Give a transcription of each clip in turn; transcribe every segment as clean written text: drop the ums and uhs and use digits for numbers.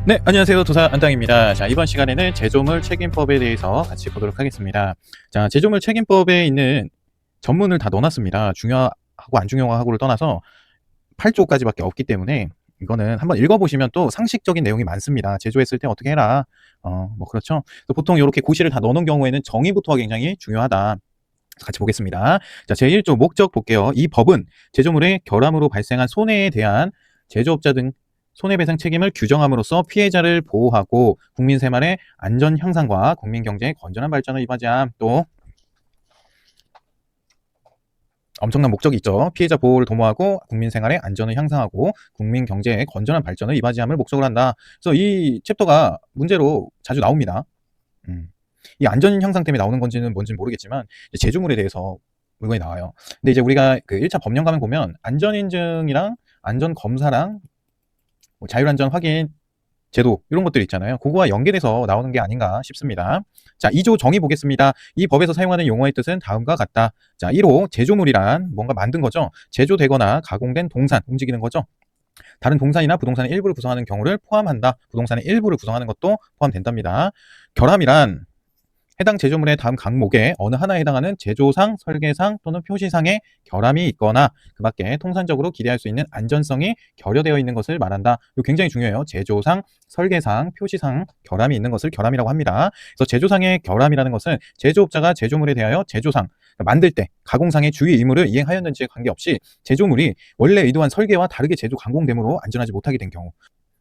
네, 안녕하세요. 도사 안당입니다. 자, 이번 시간에는 제조물 책임법에 대해서 같이 보도록 하겠습니다. 자, 제조물 책임법에 있는 전문을 다 넣어놨습니다. 중요하고 안 중요하고를 떠나서 8조까지밖에 없기 때문에 이거는 한번 읽어보시면 또 상식적인 내용이 많습니다. 제조했을 때 어떻게 해라. 뭐 그렇죠. 또 보통 이렇게 고시를 다 넣어놓은 경우에는 정의부터가 굉장히 중요하다. 같이 보겠습니다. 자, 제1조 목적 볼게요. 이 법은 제조물의 결함으로 발생한 손해에 대한 제조업자 등 손해배상 책임을 규정함으로써 피해자를 보호하고 국민 생활의 안전 향상과 국민 경제의 건전한 발전을 이바지함. 또 엄청난 목적이 있죠. 피해자 보호를 도모하고 국민 생활의 안전을 향상하고 국민 경제의 건전한 발전을 이바지함을 목적으로 한다. 그래서 이 챕터가 문제로 자주 나옵니다. 이 안전 향상 때문에 나오는 건지는 뭔지는 모르겠지만 제조물에 대해서 물건이 나와요. 근데 이제 우리가 그 1차 법령 가면 보면 안전 인증이랑 안전 검사랑 뭐 자율안전 확인 제도 이런 것들 있잖아요. 그거와 연계돼서 나오는 게 아닌가 싶습니다. 자, 2조 정의 보겠습니다. 이 법에서 사용하는 용어의 뜻은 다음과 같다. 자, 1호 제조물이란 뭔가 만든 거죠. 제조되거나 가공된 동산, 움직이는 거죠. 다른 동산이나 부동산의 일부를 구성하는 경우를 포함한다. 부동산의 일부를 구성하는 것도 포함된답니다. 결함이란 해당 제조물의 다음 항목에 어느 하나에 해당하는 제조상, 설계상 또는 표시상의 결함이 있거나 그 밖에 통상적으로 기대할 수 있는 안전성이 결여되어 있는 것을 말한다. 이거 굉장히 중요해요. 제조상, 설계상, 표시상 결함이 있는 것을 결함이라고 합니다. 그래서 제조상의 결함이라는 것은 제조업자가 제조물에 대하여 제조상, 그러니까 만들 때 가공상의 주의 의무를 이행하였는지에 관계없이 제조물이 원래 의도한 설계와 다르게 제조 가공됨으로 안전하지 못하게 된 경우,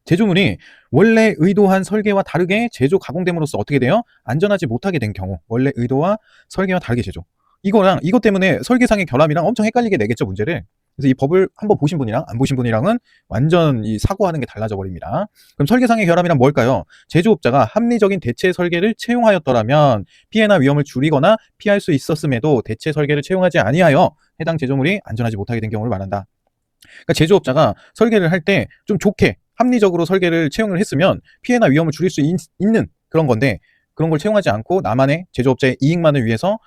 제조물이 원래 의도한 설계와 다르게 제조 가공됨으로써 어떻게 돼요? 안전하지 못하게 된 경우, 원래 의도와 설계와 다르게 제조. 이거랑 이것 때문에 설계상의 결함이랑 엄청 헷갈리게 내겠죠, 문제를. 그래서 이 법을 한번 보신 분이랑 안 보신 분이랑은 완전 이 사고하는 게 달라져 버립니다. 그럼 설계상의 결함이란 뭘까요? 제조업자가 합리적인 대체 설계를 채용하였더라면 피해나 위험을 줄이거나 피할 수 있었음에도 대체 설계를 채용하지 아니하여 해당 제조물이 안전하지 못하게 된 경우를 말한다. 그러니까 제조업자가 설계를 할 때 좀 좋게 합리적으로 설계를 채용을 했으면 피해나 위험을 줄일 수 있는 그런 건데, 그런 걸 채용하지 않고 나만의 제조업자의 이익만을 위해서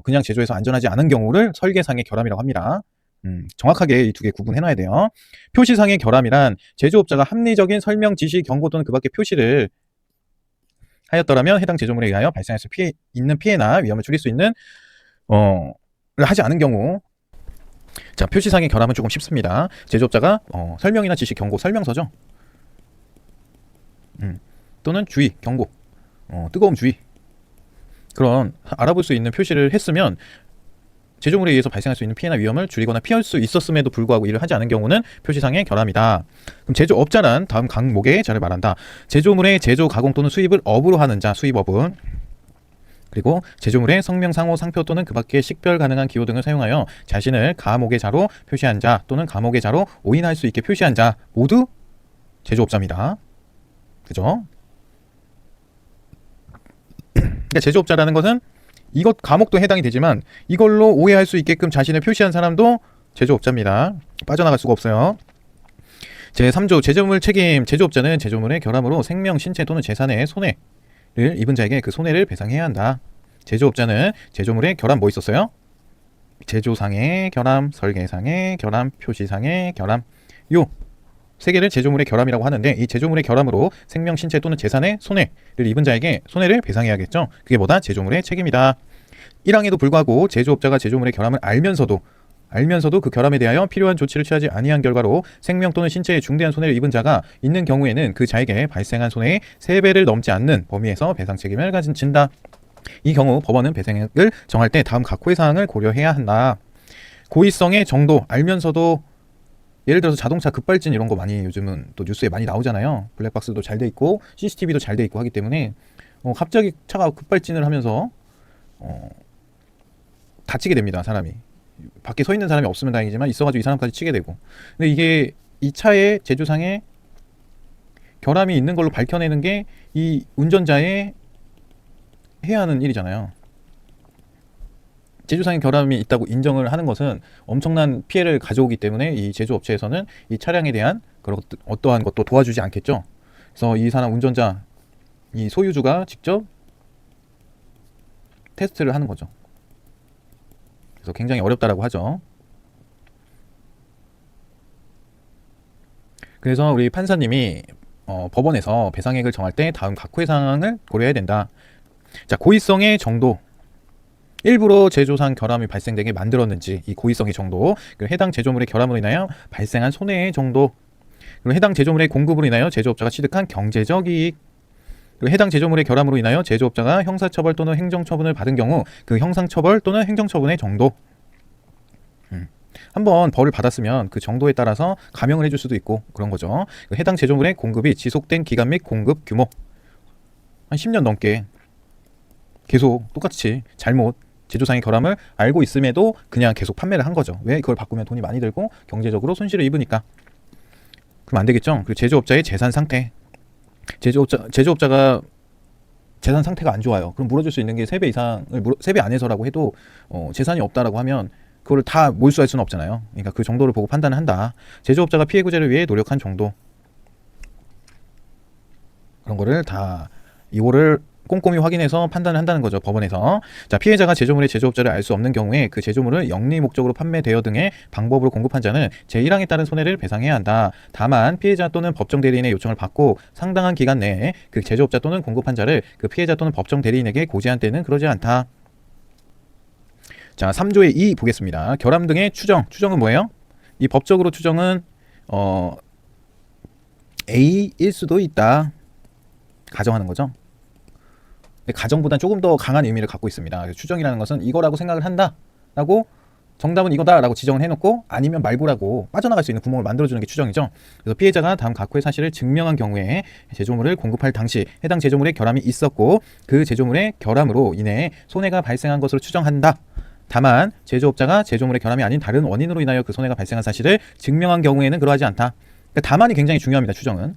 그냥 제조해서 안전하지 않은 경우를 설계상의 결함이라고 합니다. 정확하게 이 두 개 구분해놔야 돼요. 표시상의 결함이란 제조업자가 합리적인 설명, 지시, 경고 또는 그 밖의 표시를 하였더라면 해당 제조물에 의하여 발생할 수 있는 피해나 위험을 줄일 수 있는 를 하지 않은 경우. 자, 표시상의 결함은 조금 쉽습니다. 제조업자가 설명이나 지시, 경고, 설명서죠. 또는 주의, 경고, 뜨거움 주의, 그런 알아볼 수 있는 표시를 했으면 제조물에 의해서 발생할 수 있는 피해나 위험을 줄이거나 피할 수 있었음에도 불구하고 이를 하지 않은 경우는 표시상의 결함이다. 그럼 제조업자란 다음 항목의 자를 말한다. 제조물의 제조, 가공 또는 수입을 업으로 하는 자, 수입업은, 그리고 제조물의 성명, 상호, 상표 또는 그 밖의 식별 가능한 기호 등을 사용하여 자신을 가목의 자로 표시한 자 또는 가목의 자로 오인할 수 있게 표시한 자 모두 제조업자입니다. 그죠? 그러니까 제조업자라는 것은 이것 가목도 해당이 되지만 이걸로 오해할 수 있게끔 자신을 표시한 사람도 제조업자입니다. 빠져나갈 수가 없어요. 제3조 제조물 책임. 제조업자는 제조물의 결함으로 생명, 신체 또는 재산의 손해를 입은 자에게 그 손해를 배상해야 한다. 제조업자는 제조물의 결함 뭐 있었어요? 제조상의 결함, 설계상의 결함, 표시상의 결함, 요 세 개를 제조물의 결함이라고 하는데, 이 제조물의 결함으로 생명, 신체 또는 재산의 손해를 입은 자에게 손해를 배상해야겠죠. 그게 뭐다? 제조물의 책임이다. 1항에도 불구하고 제조업자가 제조물의 결함을 알면서도 그 결함에 대하여 필요한 조치를 취하지 아니한 결과로 생명 또는 신체에 중대한 손해를 입은 자가 있는 경우에는 그 자에게 발생한 손해의 3배를 넘지 않는 범위에서 배상 책임을 진다. 이 경우 법원은 배상액을 정할 때 다음 각호의 사항을 고려해야 한다. 고의성의 정도, 알면서도, 예를 들어서 자동차 급발진 이런 거 많이 요즘은 또 뉴스에 많이 나오잖아요. 블랙박스도 잘 돼 있고 CCTV도 잘 돼 있고 하기 때문에 갑자기 차가 급발진을 하면서 다치게 됩니다. 사람이 밖에 서 있는 사람이 없으면 다행이지만 있어가지고 이 사람까지 치게 되고. 근데 이게 이 차의 제조상에 결함이 있는 걸로 밝혀내는 게 이 운전자의 해야 하는 일이잖아요. 제조상의 결함이 있다고 인정을 하는 것은 엄청난 피해를 가져오기 때문에 이 제조업체에서는 이 차량에 대한 그런 어떠한 것도 도와주지 않겠죠. 그래서 이 사람 운전자, 이 소유주가 직접 테스트를 하는 거죠. 그래서 굉장히 어렵다라고 하죠. 그래서 우리 판사님이 법원에서 배상액을 정할 때 다음 각호의 사항을 고려해야 된다. 자, 고의성의 정도. 일부러 제조상 결함이 발생되게 만들었는지, 이 고의성의 정도, 그리고 해당 제조물의 결함으로 인하여 발생한 손해의 정도, 그리고 해당 제조물의 공급으로 인하여 제조업자가 취득한 경제적 이익, 그리고 해당 제조물의 결함으로 인하여 제조업자가 형사처벌 또는 행정처분을 받은 경우 그 형사처벌 또는 행정처분의 정도. 한번 벌을 받았으면 그 정도에 따라서 감형을 해줄 수도 있고 그런 거죠. 해당 제조물의 공급이 지속된 기간 및 공급 규모, 한 10년 넘게 계속 똑같이 잘못 제조상의 결함을 알고 있음에도 그냥 계속 판매를 한 거죠. 왜? 그걸 바꾸면 돈이 많이 들고 경제적으로 손실을 입으니까. 그럼 안 되겠죠. 그리고 제조업자의 재산 상태. 제조업자가 재산 상태가 안 좋아요. 그럼 물어줄 수 있는 게 3배 이상을 3배 안에서라고 해도 재산이 없다라고 하면 그걸 다 몰수할 수는 없잖아요. 그러니까 그 정도를 보고 판단을 한다. 제조업자가 피해 구제를 위해 노력한 정도, 그런 거를 다 이거를 꼼꼼히 확인해서 판단을 한다는 거죠, 법원에서. 자, 피해자가 제조물의 제조업자를 알 수 없는 경우에 그 제조물을 영리 목적으로 판매되어 등의 방법으로 공급한 자는 제1항에 따른 손해를 배상해야 한다. 다만 피해자 또는 법정 대리인의 요청을 받고 상당한 기간 내에 그 제조업자 또는 공급한 자를 그 피해자 또는 법정 대리인에게 고지한 때는 그러지 않다. 자, 3조의 2 보겠습니다. 결함 등의 추정. 추정은 뭐예요? 이 법적으로 추정은 A일 수도 있다. 가정하는 거죠. 가정보다 조금 더 강한 의미를 갖고 있습니다. 추정이라는 것은 이거라고 생각을 한다 라고, 정답은 이거다 라고 지정을 해놓고 아니면 말고라고 빠져나갈 수 있는 구멍을 만들어주는 게 추정이죠. 그래서 피해자가 다음 각호의 사실을 증명한 경우에 제조물을 공급할 당시 해당 제조물에 결함이 있었고 그 제조물의 결함으로 인해 손해가 발생한 것으로 추정한다. 다만 제조업자가 제조물의 결함이 아닌 다른 원인으로 인하여 그 손해가 발생한 사실을 증명한 경우에는 그러하지 않다. 그러니까 다만이 굉장히 중요합니다. 추정은.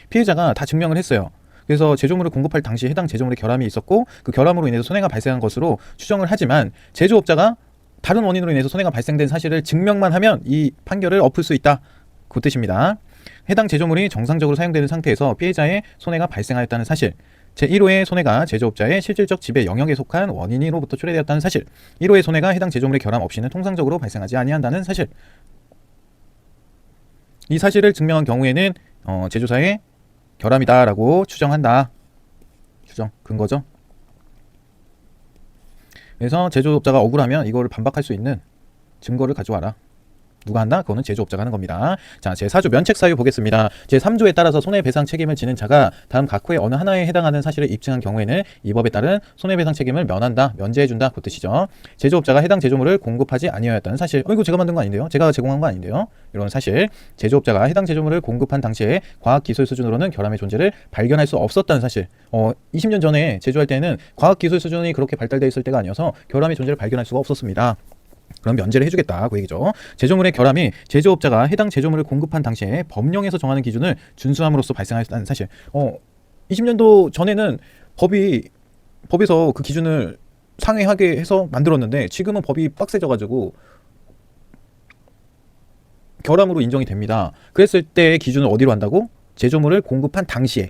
피해자가 다 증명을 했어요. 그래서 제조물을 공급할 당시 해당 제조물의 결함이 있었고 그 결함으로 인해서 손해가 발생한 것으로 추정을 하지만 제조업자가 다른 원인으로 인해서 손해가 발생된 사실을 증명만 하면 이 판결을 엎을 수 있다. 그 뜻입니다. 해당 제조물이 정상적으로 사용되는 상태에서 피해자의 손해가 발생하였다는 사실, 제1호의 손해가 제조업자의 실질적 지배 영역에 속한 원인으로부터 초래되었다는 사실, 1호의 손해가 해당 제조물의 결함 없이는 통상적으로 발생하지 아니한다는 사실, 이 사실을 증명한 경우에는 제조사의 결함이다라고 추정한다. 추정, 근거죠. 그래서 제조업자가 억울하면 이거를 반박할 수 있는 증거를 가져와라. 누가 한다? 그거는 제조업자가 하는 겁니다. 자, 제4조 면책 사유 보겠습니다. 제3조에 따라서 손해배상 책임을 지는 자가 다음 각호의 어느 하나에 해당하는 사실을 입증한 경우에는 이 법에 따른 손해배상 책임을 면한다, 면제해준다, 그 뜻이죠. 제조업자가 해당 제조물을 공급하지 아니하였다는 사실, 이거 제가 만든 거 아닌데요? 제가 제공한 거 아닌데요? 이런 사실, 제조업자가 해당 제조물을 공급한 당시에 과학기술 수준으로는 결함의 존재를 발견할 수 없었다는 사실. 20년 전에 제조할 때는 과학기술 수준이 그렇게 발달되어 있을 때가 아니어서 결함의 존재를 발견할 수가 없었습니다. 그럼 면제를 해주겠다, 그 얘기죠. 제조물의 결함이 제조업자가 해당 제조물을 공급한 당시에 법령에서 정하는 기준을 준수함으로써 발생하였다는 사실. 20년도 전에는 법에서 그 기준을 상회하게 해서 만들었는데 지금은 법이 빡세져가지고 결함으로 인정이 됩니다. 그랬을 때의 기준을 어디로 한다고? 제조물을 공급한 당시에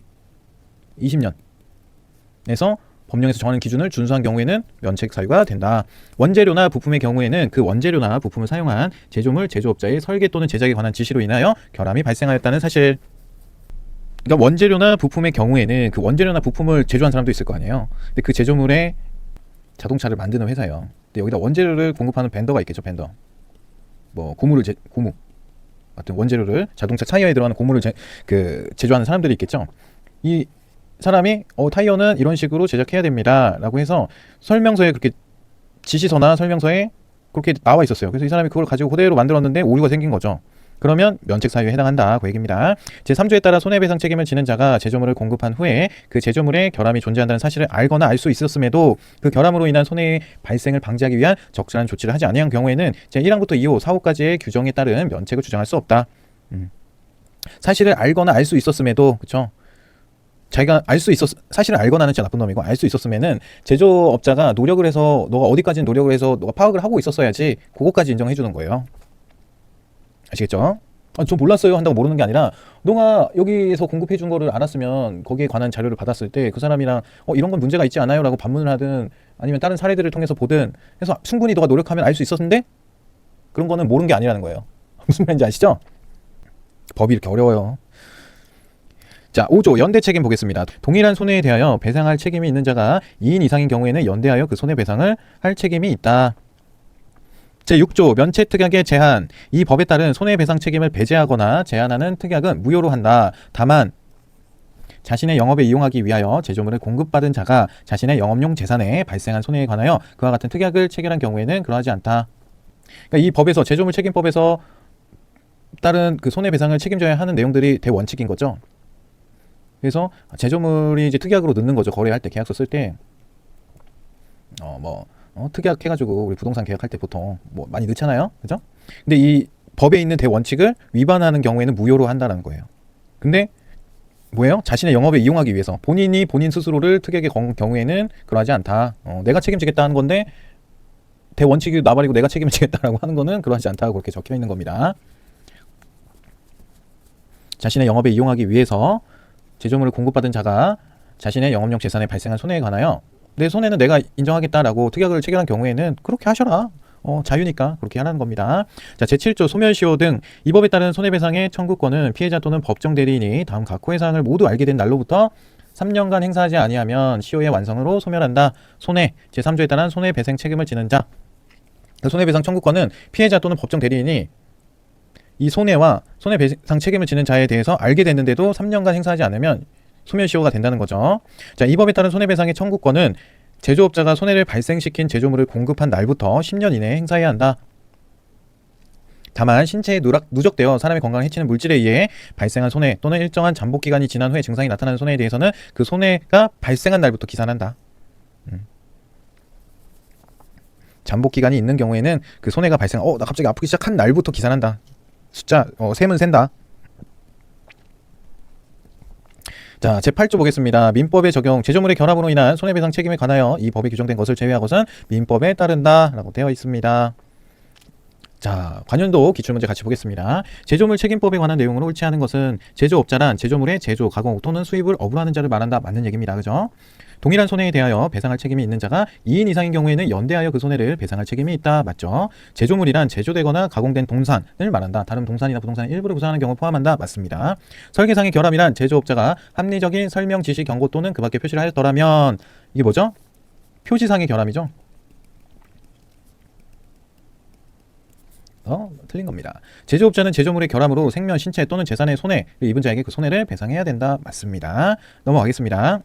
20년에서 법령에서 정하는 기준을 준수한 경우에는 면책 사유가 된다. 원재료나 부품의 경우에는 그 원재료나 부품을 사용한 제조물 제조업자의 설계 또는 제작에 관한 지시로 인하여 결함이 발생하였다는 사실. 그러니까 원재료나 부품의 경우에는 그 원재료나 부품을 제조한 사람도 있을 거 아니에요. 근데 그 제조물에 자동차를 만드는 회사예요. 근데 여기다 원재료를 공급하는 벤더가 있겠죠, 벤더. 뭐 고무 같은 원재료를, 자동차 타이어에 들어가는 고무를 제조하는 사람들이 있겠죠. 이 사람이 타이어는 이런 식으로 제작해야 됩니다 라고 해서 설명서에, 그렇게 지시서나 설명서에 그렇게 나와 있었어요. 그래서 이 사람이 그걸 가지고 그대로 만들었는데 오류가 생긴 거죠. 그러면 면책 사유에 해당한다, 그 얘기입니다. 제3조에 따라 손해배상 책임을 지는 자가 제조물을 공급한 후에 그 제조물에 결함이 존재한다는 사실을 알거나 알 수 있었음에도 그 결함으로 인한 손해의 발생을 방지하기 위한 적절한 조치를 하지 아니한 경우에는 제1항부터 2호, 4호까지의 규정에 따른 면책을 주장할 수 없다. 사실을 알거나 알 수 있었음에도, 그쵸? 자기가 사실을 알거나는 진짜 나쁜 놈이고, 알 수 있었으면은 제조업자가 노력을 해서, 너가 어디까지는 노력을 해서 너가 파악을 하고 있었어야지 그거까지 인정해 주는 거예요. 아시겠죠? 저 몰랐어요 한다고 모르는 게 아니라, 너가 여기서 공급해 준 거를 알았으면 거기에 관한 자료를 받았을 때 그 사람이랑 이런 건 문제가 있지 않아요 라고 반문을 하든 아니면 다른 사례들을 통해서 보든 해서 충분히 너가 노력하면 알 수 있었는데 그런 거는 모르는 게 아니라는 거예요. 무슨 말인지 아시죠? 법이 이렇게 어려워요. 자, 5조 연대 책임 보겠습니다. 동일한 손해에 대하여 배상할 책임이 있는 자가 2인 이상인 경우에는 연대하여 그 손해배상을 할 책임이 있다. 제6조 면체특약의 제한. 이 법에 따른 손해배상 책임을 배제하거나 제한하는 특약은 무효로 한다. 다만 자신의 영업에 이용하기 위하여 제조물을 공급받은 자가 자신의 영업용 재산에 발생한 손해에 관하여 그와 같은 특약을 체결한 경우에는 그러하지 않다. 그러니까 이 법에서 제조물 책임법에서 따른 그 손해배상을 책임져야 하는 내용들이 대원칙인 거죠. 그래서 제조물이 이제 특약으로 넣는 거죠. 거래할 때, 계약서 쓸 때 특약 해가지고 우리 부동산 계약할 때 보통 뭐 많이 넣잖아요, 그죠? 근데 이 법에 있는 대원칙을 위반하는 경우에는 무효로 한다는 거예요. 근데 뭐예요? 자신의 영업에 이용하기 위해서 본인이 본인 스스로를 특약의 경우에는 그러하지 않다. 내가 책임지겠다 하는 건데 대원칙이 나발이고 내가 책임을 지겠다라고 하는 거는 그러하지 않다고 그렇게 적혀 있는 겁니다. 자신의 영업에 이용하기 위해서 제조물을 공급받은 자가 자신의 영업용 재산에 발생한 손해에 관하여 내 손해는 내가 인정하겠다라고 특약을 체결한 경우에는 그렇게 하셔라. 자유니까 그렇게 하라는 겁니다. 자, 제7조 소멸시효 등 이 법에 따른 손해배상의 청구권은 피해자 또는 법정 대리인이 다음 각 호의 사항을 모두 알게 된 날로부터 3년간 행사하지 아니하면 시효의 완성으로 소멸한다. 손해 제3조에 따른 손해배상 책임을 지는 자. 그 손해배상 청구권은 피해자 또는 법정 대리인이 이 손해와 손해배상 책임을 지는 자에 대해서 알게 됐는데도 3년간 행사하지 않으면 소멸시효가 된다는 거죠. 자, 이 법에 따른 손해배상의 청구권은 제조업자가 손해를 발생시킨 제조물을 공급한 날부터 10년 이내에 행사해야 한다. 다만 신체에 누적되어 사람의 건강을 해치는 물질에 의해 발생한 손해 또는 일정한 잠복기간이 지난 후에 증상이 나타나는 손해에 대해서는 그 손해가 발생한 날부터 기산한다. 잠복기간이 있는 경우에는 그 손해가 나 갑자기 아프기 시작한 날부터 기산한다. 숫자 셈은 센다. 자, 제8조 보겠습니다. 민법의 적용, 제조물의 결함으로 인한 손해배상 책임에 관하여 이 법에 규정된 것을 제외하고선 민법에 따른다 라고 되어 있습니다. 자, 관련도 기출문제 같이 보겠습니다. 제조물 책임법에 관한 내용으로 옳지 않은 것은 제조업자란 제조물의 제조, 가공 또는 수입을 어불하는 자를 말한다. 맞는 얘기입니다. 그죠? 동일한 손해에 대하여 배상할 책임이 있는 자가 2인 이상인 경우에는 연대하여 그 손해를 배상할 책임이 있다. 맞죠? 제조물이란 제조되거나 가공된 동산을 말한다. 다른 동산이나 부동산의 일부를 구성하는 경우를 포함한다. 맞습니다. 설계상의 결함이란 제조업자가 합리적인 설명, 지시, 경고 또는 그 밖의 표시를 하였더라면 이게 뭐죠? 표시상의 결함이죠. 틀린 겁니다. 제조업자는 제조물의 결함으로 생명, 신체 또는 재산의 손해를 입은 자에게 그 손해를 배상해야 된다. 맞습니다. 넘어가겠습니다.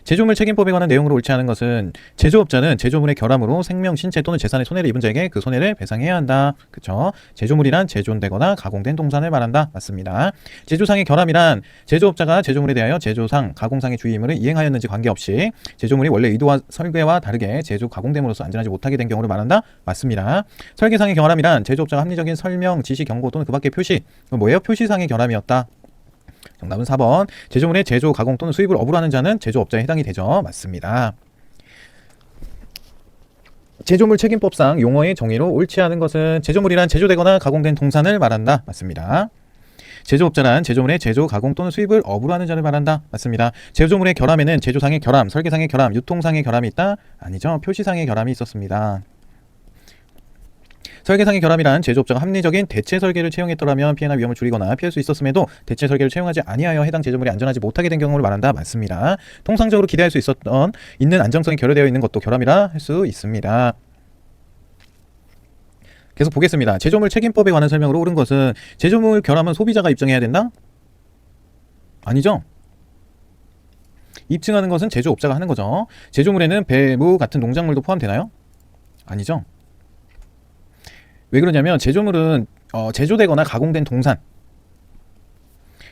제조물 책임법에 관한 내용으로 옳지 않은 것은 제조업자는 제조물의 결함으로 생명, 신체 또는 재산의 손해를 입은 자에게 그 손해를 배상해야 한다. 그쵸? 제조물이란 제조되거나 가공된 동산을 말한다. 맞습니다. 제조상의 결함이란 제조업자가 제조물에 대하여 제조상, 가공상의 주의 의무를 이행하였는지 관계없이 제조물이 원래 의도와 설계와 다르게 제조, 가공됨으로써 안전하지 못하게 된 경우를 말한다. 맞습니다. 설계상의 결함이란 제조업자가 합리적인 설명, 지시, 경고 또는 그 밖의 표시, 뭐예요? 표시상의 결함이었다. 정답은 4번. 제조물의 제조, 가공 또는 수입을 어불하는 자는 제조업자에 해당이 되죠. 맞습니다. 제조물 책임법상 용어의 정의로 옳지 않은 것은 제조물이란 제조되거나 가공된 동산을 말한다. 맞습니다. 제조업자란 제조물의 제조, 가공 또는 수입을 어불하는 자를 말한다. 맞습니다. 제조물의 결함에는 제조상의 결함, 설계상의 결함, 유통상의 결함이 있다? 아니죠. 표시상의 결함이 있었습니다. 설계상의 결함이란 제조업자가 합리적인 대체 설계를 채용했더라면 피해나 위험을 줄이거나 피할 수 있었음에도 대체 설계를 채용하지 아니하여 해당 제조물이 안전하지 못하게 된 경우를 말한다. 맞습니다. 통상적으로 기대할 수 있는 안정성이 결여되어 있는 것도 결함이라 할 수 있습니다. 계속 보겠습니다. 제조물 책임법에 관한 설명으로 옳은 것은 제조물 결함은 소비자가 입증해야 된다? 아니죠. 입증하는 것은 제조업자가 하는 거죠. 제조물에는 배, 무 같은 농작물도 포함되나요? 아니죠. 왜 그러냐면 제조물은 제조되거나 가공된 동산,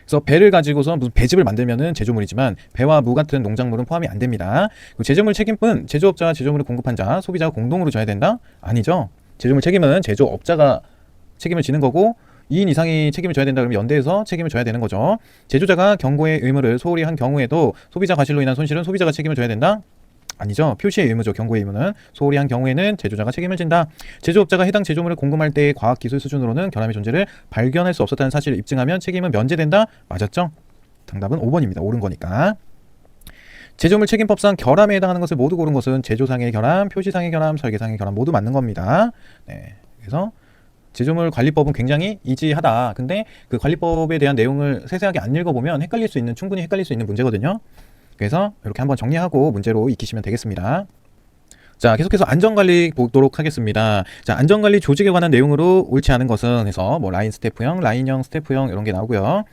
그래서 배를 가지고서 무슨 배집을 만들면은 제조물이지만 배와 무 같은 농작물은 포함이 안 됩니다. 제조물 책임은 제조업자와 제조물을 공급한 자, 소비자가 공동으로 져야 된다? 아니죠. 제조물 책임은 제조업자가 책임을 지는 거고 2인 이상이 책임을 져야 된다 그러면 연대해서 책임을 져야 되는 거죠. 제조자가 경고의 의무를 소홀히 한 경우에도 소비자 과실로 인한 손실은 소비자가 책임을 져야 된다? 아니죠. 표시의 의무죠. 경고의 의무는 소홀히 한 경우에는 제조자가 책임을 진다. 제조업자가 해당 제조물을 공급할 때의 과학기술 수준으로는 결함의 존재를 발견할 수 없었다는 사실을 입증하면 책임은 면제된다. 맞았죠? 정답은 5번입니다. 옳은 거니까. 제조물 책임법상 결함에 해당하는 것을 모두 고른 것은 제조상의 결함, 표시상의 결함, 설계상의 결함 모두 맞는 겁니다. 네, 그래서 제조물 관리법은 굉장히 이지하다. 근데 그 관리법에 대한 내용을 세세하게 안 읽어보면 충분히 헷갈릴 수 있는 문제거든요. 그래서 이렇게 한번 정리하고 문제로 익히시면 되겠습니다. 자, 계속해서 안전관리 보도록 하겠습니다. 자, 안전관리 조직에 관한 내용으로 옳지 않은 것은 해서 뭐 라인 스태프형, 라인형, 스태프형 이런 게 나오고요.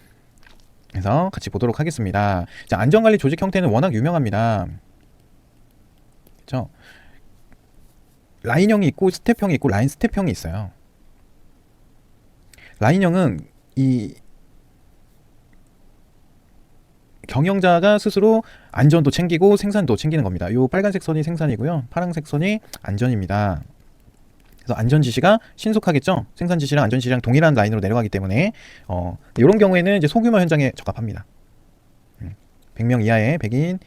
그래서 같이 보도록 하겠습니다. 자, 안전관리 조직 형태는 워낙 유명합니다. 그렇죠? 라인형이 있고 스텝형이 있고 라인 스텝형이 있어요. 라인형은 이 경영자가 스스로 안전도 챙기고 생산도 챙기는 겁니다. 이 빨간색 선이 생산이고요. 파란색 선이 안전입니다. 그래서 안전 지시가 신속하겠죠. 생산 지시랑 안전 지시랑 동일한 라인으로 내려가기 때문에 이런 경우에는 이제 소규모 현장에 적합합니다. 100명 이하의 100인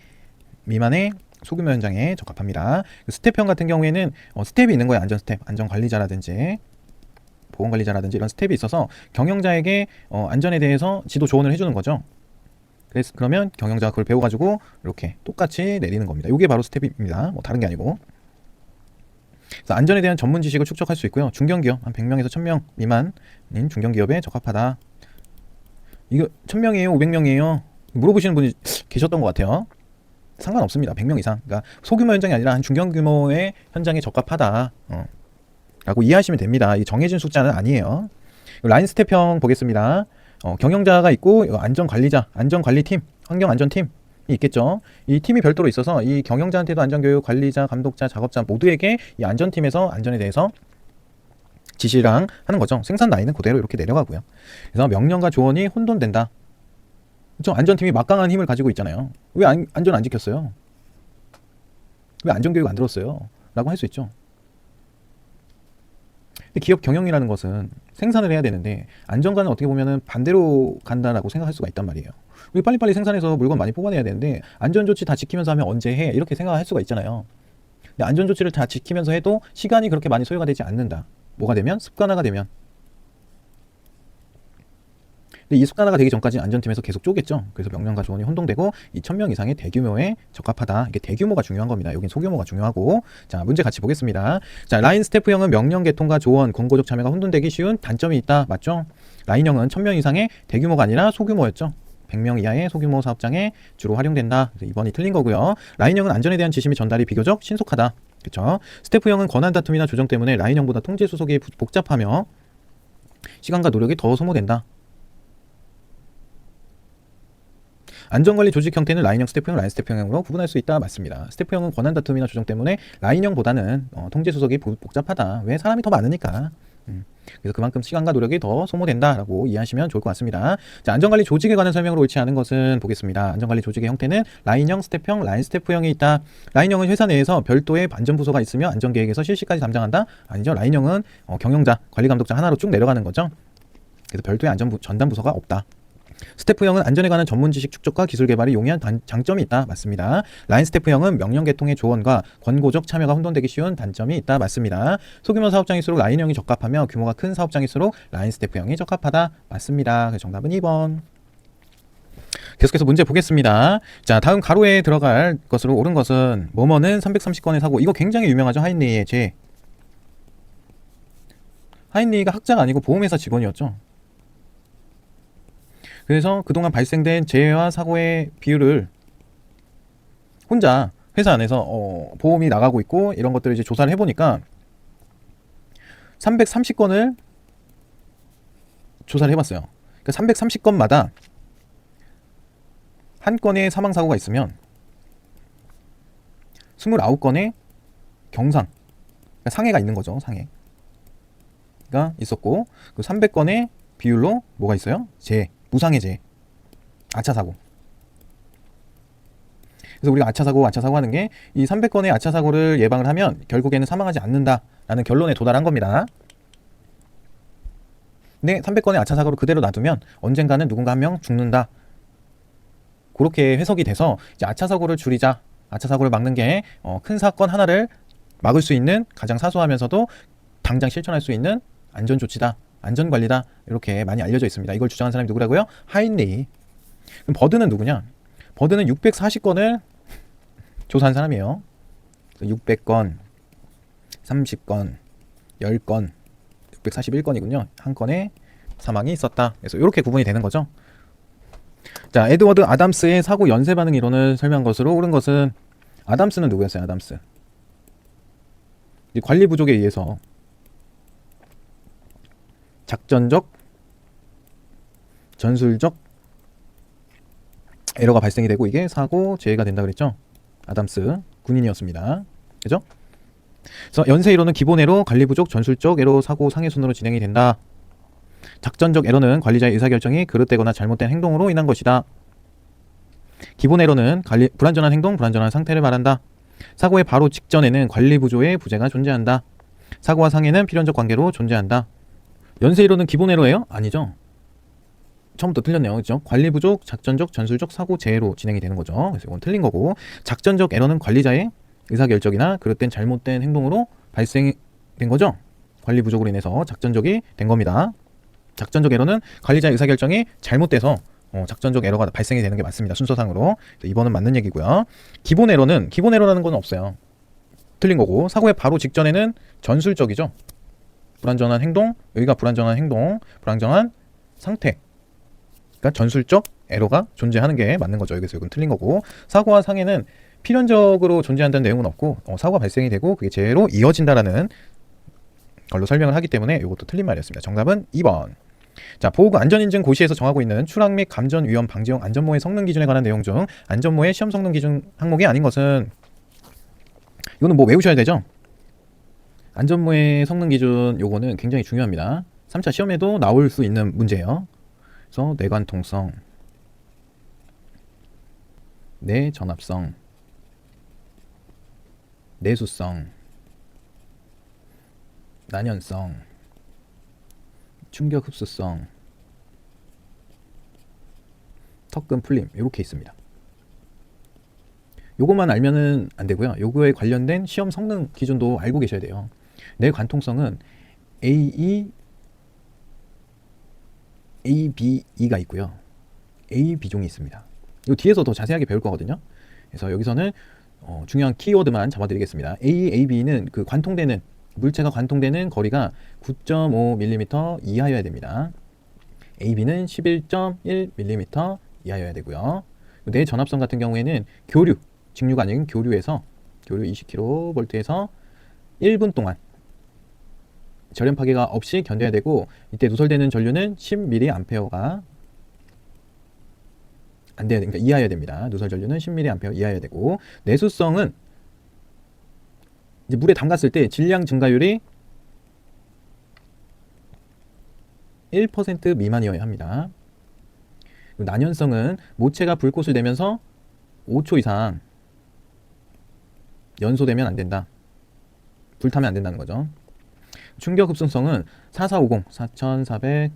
미만의 소규모 현장에 적합합니다. 스텝형 같은 경우에는 스텝이 있는 거예요. 안전 스텝, 안전 관리자라든지 보건 관리자라든지 이런 스텝이 있어서 경영자에게 안전에 대해서 지도 조언을 해주는 거죠. 그러면 경영자가 그걸 배워가지고 이렇게 똑같이 내리는 겁니다. 이게 바로 스텝입니다. 뭐 다른 게 아니고. 그래서 안전에 대한 전문 지식을 축적할 수 있고요. 중견기업 한 100명에서 1000명 미만인 중견기업에 적합하다. 이거 1000명이에요? 500명이에요? 물어보시는 분이 계셨던 것 같아요. 상관없습니다. 100명 이상. 그러니까 소규모 현장이 아니라 한 중견규모의 현장에 적합하다. 라고 이해하시면 됩니다. 이 정해진 숫자는 아니에요. 라인 스텝형 보겠습니다. 경영자가 있고 안전관리자, 안전관리팀, 환경안전팀이 있겠죠. 이 팀이 별도로 있어서 이 경영자한테도 안전교육, 관리자, 감독자, 작업자 모두에게 이 안전팀에서 안전에 대해서 지시랑 하는 거죠. 생산 라인은 그대로 이렇게 내려가고요. 그래서 명령과 조언이 혼돈된다. 그렇죠? 안전팀이 막강한 힘을 가지고 있잖아요. 왜 안전 안 지켰어요? 왜 안전교육 안 들었어요? 라고 할 수 있죠. 근데 기업 경영이라는 것은 생산을 해야 되는데 안전과는 어떻게 보면은 반대로 간다라고 생각할 수가 있단 말이에요. 우리 빨리빨리 생산해서 물건 많이 뽑아내야 되는데 안전조치 다 지키면서 하면 언제 해? 이렇게 생각할 수가 있잖아요. 근데 안전조치를 다 지키면서 해도 시간이 그렇게 많이 소요가 되지 않는다. 뭐가 되면? 습관화가 되면. 근데 이 습관화가 되기 전까지는 안전팀에서 계속 쪼겠죠. 그래서 명령과 조언이 혼동되고 이 1000명 이상의 대규모에 적합하다. 이게 대규모가 중요한 겁니다. 여긴 소규모가 중요하고. 자, 문제 같이 보겠습니다. 자, 라인 스태프형은 명령 개통과 조언, 권고적 참여가 혼돈되기 쉬운 단점이 있다. 맞죠? 라인형은 1000명 이상의 대규모가 아니라 소규모였죠. 100명 이하의 소규모 사업장에 주로 활용된다. 그래서 2번이 틀린 거고요. 라인형은 안전에 대한 지시 및 전달이 비교적 신속하다. 그렇죠? 스태프형은 권한 다툼이나 조정 때문에 라인형보다 통제 수속이 복잡하며 시간과 노력이 더 소모된다. 안전관리 조직 형태는 라인형, 스태프형, 라인 스태프형으로 구분할 수 있다. 맞습니다. 스태프형은 권한 다툼이나 조정 때문에 라인형보다는 통제 수속이 복잡하다. 왜? 사람이 더 많으니까. 그래서 그만큼 시간과 노력이 더 소모된다라고 이해하시면 좋을 것 같습니다. 자, 안전관리 조직에 관한 설명으로 옳지 않은 것은 보겠습니다. 안전관리 조직의 형태는 라인형, 스태프형, 라인 스태프형이 있다. 라인형은 회사 내에서 별도의 안전부서가 있으며 안전계획에서 실시까지 담당한다. 아니죠. 라인형은 경영자, 관리감독자 하나로 쭉 내려가는 거죠. 그래서 별도의 전담부서가 없다. 스태프형은 안전에 관한 전문 지식 축적과 기술 개발이 용이한 장점이 있다. 맞습니다. 라인 스태프형은 명령 개통의 조언과 권고적 참여가 혼돈되기 쉬운 단점이 있다. 맞습니다. 소규모 사업장일수록 라인형이 적합하며 규모가 큰 사업장일수록 라인 스태프형이 적합하다. 맞습니다. 그래서 정답은 2번. 계속해서 문제 보겠습니다. 자, 다음 가로에 들어갈 것으로 옳은 것은 뭐뭐는 330건의 사고. 이거 굉장히 유명하죠. 하인리의 죄. 하인리가 학자가 아니고 보험회사 직원이었죠. 그래서 그동안 발생된 재해와 사고의 비율을 혼자 회사 안에서 보험이 나가고 있고 이런 것들을 이제 조사를 해보니까 330건을 조사를 해봤어요. 그러니까 330건마다 한 건의 사망사고가 있으면 29건의 경상, 그러니까 상해가 있는 거죠. 상해가 있었고 그 300건의 비율로 뭐가 있어요? 재해. 무상해 재해. 아차사고. 그래서 우리가 아차사고 하는 게 이 300건의 아차사고를 예방을 하면 결국에는 사망하지 않는다라는 결론에 도달한 겁니다. 근데 300건의 아차사고를 그대로 놔두면 언젠가는 누군가 한 명 죽는다. 그렇게 해석이 돼서 이제 아차사고를 줄이자. 아차사고를 막는 게 큰 사건 하나를 막을 수 있는 가장 사소하면서도 당장 실천할 수 있는 안전조치다. 안전관리다. 이렇게 많이 알려져 있습니다. 이걸 주장한 사람이 누구라고요? 하인리. 그럼 버드는 누구냐? 버드는 640건을 조사한 사람이에요. 600건, 30건, 10건 641건이군요. 한 건의 사망이 있었다. 그래서 이렇게 구분이 되는 거죠. 자, 에드워드 아담스의 사고 연쇄 반응 이론을 설명한 것으로 옳은 것은, 아담스는 누구였어요? 아담스. 관리 부족에 의해서 작전적, 전술적 에러가 발생이 되고 이게 사고 재해가 된다 그랬죠. 아담스 군인이었습니다. 그죠? 그래서 연쇄 이론은 기본 에러, 관리 부족, 전술적 에러, 사고 상해 순으로 진행이 된다. 작전적 에러는 관리자의 의사결정이 그릇되거나 잘못된 행동으로 인한 것이다. 기본 에러는 불완전한 행동, 불완전한 상태를 말한다. 사고의 바로 직전에는 관리 부조의 부재가 존재한다. 사고와 상해는 필연적 관계로 존재한다. 연쇄 이론은 기본 에러예요? 아니죠. 처음부터 틀렸네요. 그렇죠? 관리 부족, 작전적, 전술적, 사고 재해로 진행이 되는 거죠. 그래서 이건 틀린 거고, 작전적 에러는 관리자의 의사결정이나 그릇된 잘못된 행동으로 발생된 거죠. 관리 부족으로 인해서 작전적이 된 겁니다. 작전적 에러는 관리자의 의사결정이 잘못돼서 작전적 에러가 발생이 되는 게 맞습니다. 순서상으로. 2번은 맞는 얘기고요. 기본 에러라는 건 없어요. 틀린 거고, 사고의 바로 직전에는 전술적이죠. 불완전한 행동, 여기가 불완전한 행동, 불완전한 상태, 그러니까 전술적 에러가 존재하는 게 맞는 거죠. 여기서 이건 틀린 거고, 사고와 상해는 필연적으로 존재한다는 내용은 없고, 사고가 발생이 되고 그게 재해로 이어진다라는 걸로 설명을 하기 때문에 이것도 틀린 말이었습니다. 정답은 2번. 자, 보호구 안전인증 고시에서 정하고 있는 추락 및 감전 위험 방지용 안전모의 성능 기준에 관한 내용 중 안전모의 시험 성능 기준 항목이 아닌 것은, 이거는 뭐 외우셔야 되죠. 안전모의 성능 기준, 요거는 굉장히 중요합니다. 3차 시험에도 나올 수 있는 문제예요. 그래서 내관통성, 내전압성, 내수성, 난연성, 충격 흡수성, 턱근 풀림, 이렇게 있습니다. 요것만 알면은 안 되고요. 요거에 관련된 시험 성능 기준도 알고 계셔야 돼요. 내관통성은 AE, ABE가 있고요. AB종이 있습니다. 이 뒤에서 더 자세하게 배울 거거든요. 그래서 여기서는 중요한 키워드만 잡아드리겠습니다. AB는 그 관통되는, 물체가 관통되는 거리가 9.5mm 이하여야 됩니다. AB는 11.1mm 이하여야 되고요. 내전압성 같은 경우에는 교류, 직류가 아닌 교류에서, 교류 20kV에서 1분 동안 절연 파괴가 없이 견뎌야 되고, 이때 누설되는 전류는 10mA가 안 돼야, 그러니까 이하여야 됩니다. 누설 전류는 10mA 이하여야 되고, 내수성은 이제 물에 담갔을 때 질량 증가율이 1% 미만이어야 합니다. 난연성은 모체가 불꽃을 내면서 5초 이상 연소되면 안 된다. 불타면 안 된다는 거죠. 충격 흡수성은 4450을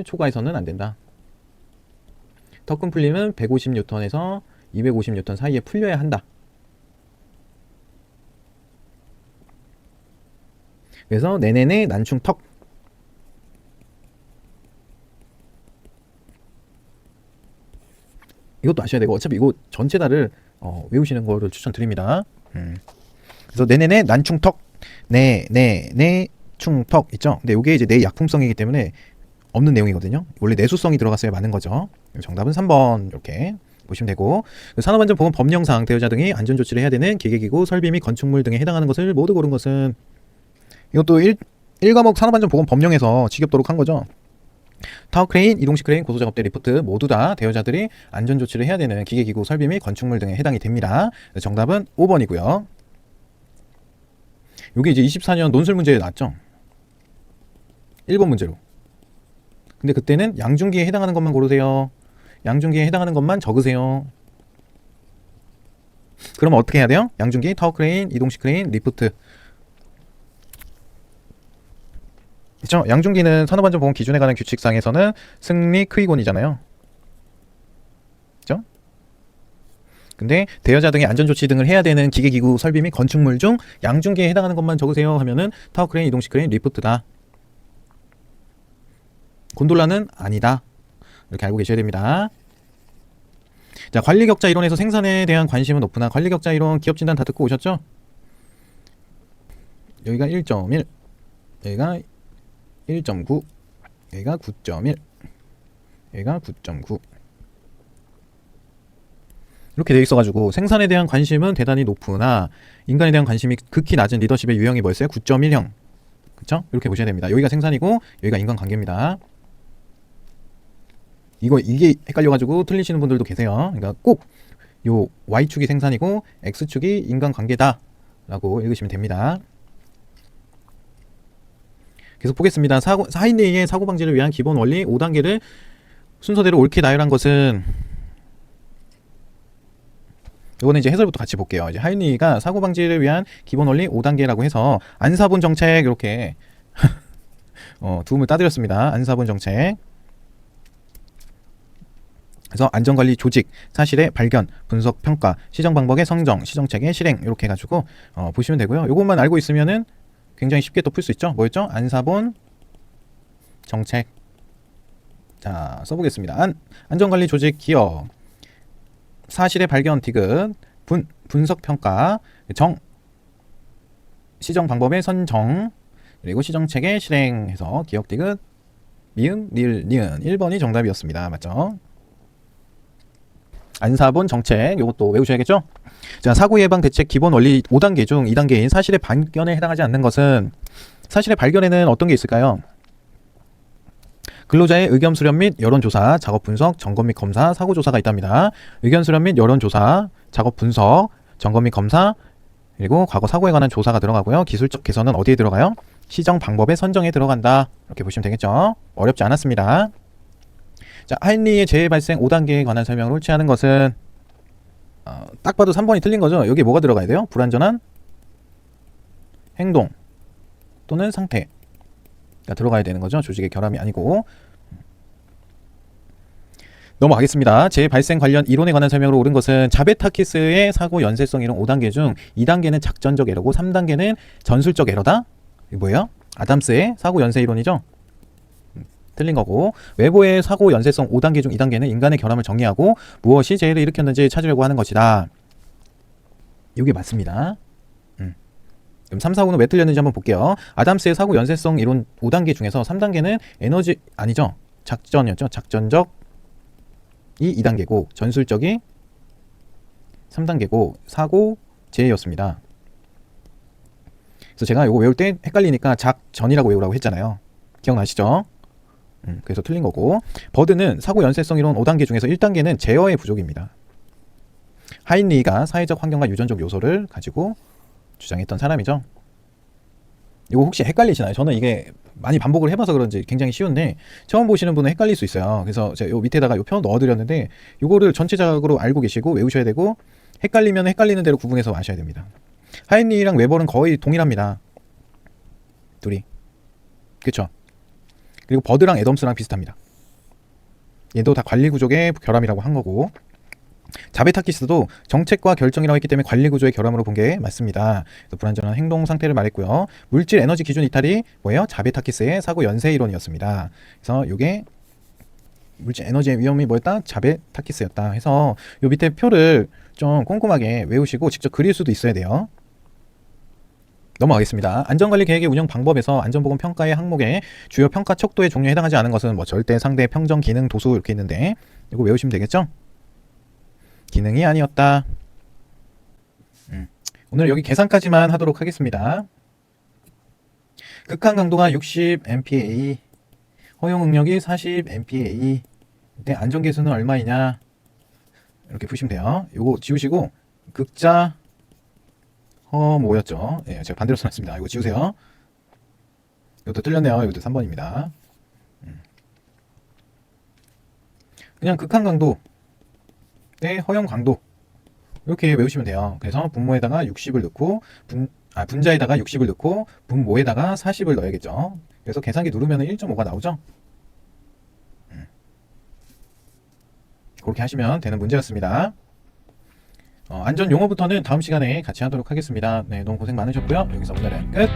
초과해서는 안 된다. 턱근 풀림은 150N에서 250N 사이에 풀려야 한다. 그래서 네네네 난충턱, 이것도 아셔야 되고, 어차피 이거 전체 다를 외우시는 거를 추천드립니다. 그래서 네네네 난충턱, 네네네 충턱 있죠. 근데 이게 이제 내 약품성이기 때문에 없는 내용이거든요. 원래 내수성이 들어갔어야 맞는 거죠. 정답은 3번 이렇게 보시면 되고, 산업안전보건 법령상 대여자 등이 안전조치를 해야 되는 기계기구, 설비 및 건축물 등에 해당하는 것을 모두 고른 것은, 이것도 1과목 산업안전보건 법령에서 지겹도록 한 거죠. 타워 크레인, 이동식 크레인, 고소작업대 리프트 모두 다 대여자들이 안전조치를 해야 되는 기계기구, 설비 및 건축물 등에 해당이 됩니다. 정답은 5번이고요. 이게 이제 24년 논술 문제에 나왔죠. 1번 문제로. 근데 그때는 양중기에 해당하는 것만 고르세요. 양중기에 해당하는 것만 적으세요. 그러면 어떻게 해야 돼요? 양중기, 타워 크레인, 이동식 크레인, 리프트. 그렇죠? 양중기는 산업안전보건 기준에 관한 규칙상에서는 승리 크이곤이잖아요. 그렇죠? 근데 대여자 등의 안전조치 등을 해야 되는 기계기구, 설비 및 건축물 중 양중기에 해당하는 것만 적으세요 하면은 타워 크레인, 이동식 크레인, 리프트다. 곤돌라는 아니다. 이렇게 알고 계셔야 됩니다. 자, 관리격자 이론에서 생산에 대한 관심은 높으나 관리격자 이론, 기업진단 다 듣고 오셨죠? 여기가 1.1, 여기가 1.9, 여기가 9.1, 여기가 9.9. 이렇게 돼 있어가지고 생산에 대한 관심은 대단히 높으나 인간에 대한 관심이 극히 낮은 리더십의 유형이 뭐였어요? 9.1형. 그쵸? 이렇게 보셔야 됩니다. 여기가 생산이고 여기가 인간관계입니다. 이게 헷갈려가지고 틀리시는 분들도 계세요. 그러니까 꼭 요 Y축이 생산이고 X축이 인간관계다 라고 읽으시면 됩니다. 계속 보겠습니다. 하인리의 사고 방지를 위한 기본 원리 5단계를 순서대로 옳게 나열한 것은, 이거는 이제 해설부터 같이 볼게요. 이제 하인리가 사고 방지를 위한 기본 원리 5단계라고 해서 안사본 정책 이렇게 두음을 따드렸습니다. 안사본 정책. 그래서 안전관리 조직, 사실의 발견, 분석, 평가, 시정 방법의 선정, 시정책의 실행 이렇게 해가지고 보시면 되고요. 이것만 알고 있으면은 굉장히 쉽게 또 풀 수 있죠. 뭐였죠? 안사본 정책. 자, 써보겠습니다. 안전관리 조직 기억, 사실의 발견 디귿, 분석 평가, 시정 방법의 선정, 그리고 시정책의 실행해서 기억 디귿, 미음, 니을, 니은. 1번이 정답이었습니다. 맞죠? 안사본 정책, 요것도 외우셔야겠죠? 자, 사고 예방 대책 기본 원리 5단계 중 2단계인 사실의 발견에 해당하지 않는 것은, 사실의 발견에는 어떤 게 있을까요? 근로자의 의견 수렴 및 여론조사, 작업 분석, 점검 및 검사, 사고 조사가 있답니다. 의견 수렴 및 여론조사, 작업 분석, 점검 및 검사, 그리고 과거 사고에 관한 조사가 들어가고요. 기술적 개선은 어디에 들어가요? 시정 방법의 선정에 들어간다. 이렇게 보시면 되겠죠? 어렵지 않았습니다. 자, 하인리의 재해 발생 5단계에 관한 설명을 옳지 않은 것은, 딱 봐도 3번이 틀린 거죠. 여기에 뭐가 들어가야 돼요? 불완전한 행동 또는 상태가 들어가야 되는 거죠. 조직의 결함이 아니고. 넘어가겠습니다. 재해 발생 관련 이론에 관한 설명으로 옳은 것은 자베타키스의 사고 연쇄성 이론 5단계 중 2단계는 작전적 에러고 3단계는 전술적 에러다. 이게 뭐예요? 아담스의 사고 연쇄 이론이죠. 틀린 거고, 외부의 사고 연쇄성 5단계 중 2단계는 인간의 결함을 정리하고 무엇이 재해를 일으켰는지 찾으려고 하는 것이다. 이게 맞습니다. 그럼 3, 4, 5는 왜 틀렸는지 한번 볼게요. 아담스의 사고 연쇄성 이론 5단계 중에서 3단계는 에너지 아니죠. 작전이었죠. 작전적 이 2단계고 전술적이 3단계고 사고 재해였습니다. 그래서 제가 이거 외울 때 헷갈리니까 작전이라고 외우라고 했잖아요. 기억나시죠? 그래서 틀린 거고, 버드는 사고 연쇄성 이론 5단계 중에서 1단계는 제어의 부족입니다. 하인리가 사회적 환경과 유전적 요소를 가지고 주장했던 사람이죠. 이거 혹시 헷갈리시나요? 저는 이게 많이 반복을 해봐서 그런지 굉장히 쉬운데 처음 보시는 분은 헷갈릴 수 있어요. 그래서 제가 요 밑에다가 요 표 넣어드렸는데 요거를 전체적으로 알고 계시고 외우셔야 되고, 헷갈리면 헷갈리는 대로 구분해서 아셔야 됩니다. 하인리랑 웨버는 거의 동일합니다. 둘이. 그쵸? 그리고 버드랑 애덤스랑 비슷합니다. 얘도 다 관리구조의 결함이라고 한 거고, 자베타키스도 정책과 결정이라고 했기 때문에 관리구조의 결함으로 본 게 맞습니다. 그래서 불완전한 행동 상태를 말했고요. 물질 에너지 기준 이탈이 뭐예요? 자베타키스의 사고 연쇄 이론이었습니다. 그래서 이게 물질 에너지의 위험이 뭐였다? 자베타키스였다. 해서 요 밑에 표를 좀 꼼꼼하게 외우시고 직접 그릴 수도 있어야 돼요. 넘어가겠습니다. 안전관리 계획의 운영 방법에서 안전보건 평가의 항목에 주요 평가 척도의 종류에 해당하지 않은 것은 뭐 절대, 상대, 평정, 기능, 도수 이렇게 있는데 이거 외우시면 되겠죠? 기능이 아니었다. 오늘 여기 계산까지만 하도록 하겠습니다. 극한 강도가 60 MPa, 허용 응력이 40 MPa. 이때 안전 계수는 얼마이냐? 이렇게 푸시면 돼요. 요거 지우시고 극자 뭐였죠? 예, 제가 반대로 써놨습니다. 이거 지우세요. 이것도 틀렸네요. 이것도 3번입니다. 그냥 극한 강도 대 허용 강도 이렇게 외우시면 돼요. 그래서 분모에다가 60을 넣고 분자에다가 60을 넣고 분모에다가 40을 넣어야겠죠. 그래서 계산기 누르면 1.5가 나오죠. 그렇게 하시면 되는 문제였습니다. 안전 용어부터는 다음 시간에 같이 하도록 하겠습니다. 네, 너무 고생 많으셨고요. 여기서 오늘은 끝.